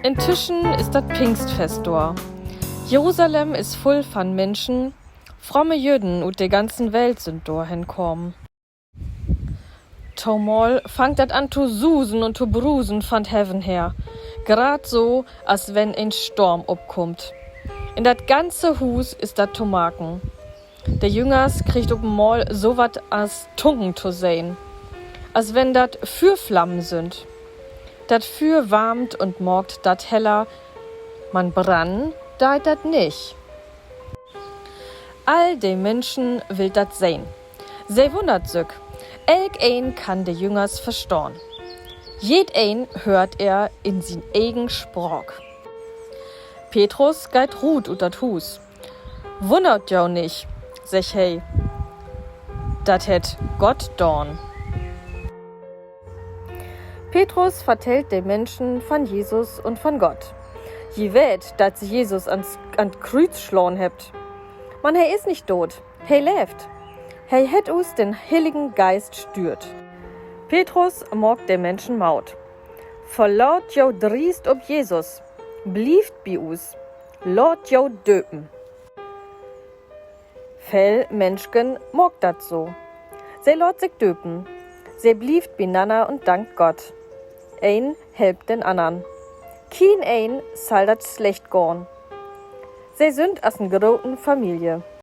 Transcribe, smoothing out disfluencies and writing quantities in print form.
Inzwischen ist das Pfingstfest da. Jerusalem ist voll von Menschen. Fromme Jüden ut der ganzen Welt sind dorthin kommen. Tomol fangt dat an zu susen und zu brusen von Heaven her. Grad so, als wenn ein Sturm obkommt. In dat ganze Hus ist dat zu marken. Der Jüngers kriegt ob Mol so wat als Tunken zu sehen. Als wenn dat Fürflammen sind. Dat Für warmt und morgt dat heller. Man brann, deit dat nicht. All de Menschen will dat sehen. Se wundert sich. Elk ein kann de Jüngers verstorn. Jed ein hört er in sin eigen Sprach. Petrus geit ruht ut dat Hus. Wundert jau nicht, sech hey. Dat het Gott dorn. Petrus vertellt den Menschen von Jesus und von Gott. Je wät, dat sie Jesus an Kreuz schlagen hebt. Man, er ist nicht tot, er lebt. Er het us den Heiligen Geist stürt. Petrus mogt den Menschen maut. Verlaut jo driest ob Jesus, blieft bi us, lot jo döpen. Fell Menschken mogt dat so. Se lot sich döpen. Se blieft binanna und dankt Gott. Ein helpt den andern. Kien ein soll dat schlecht gorn. Se sind as n groten Familie.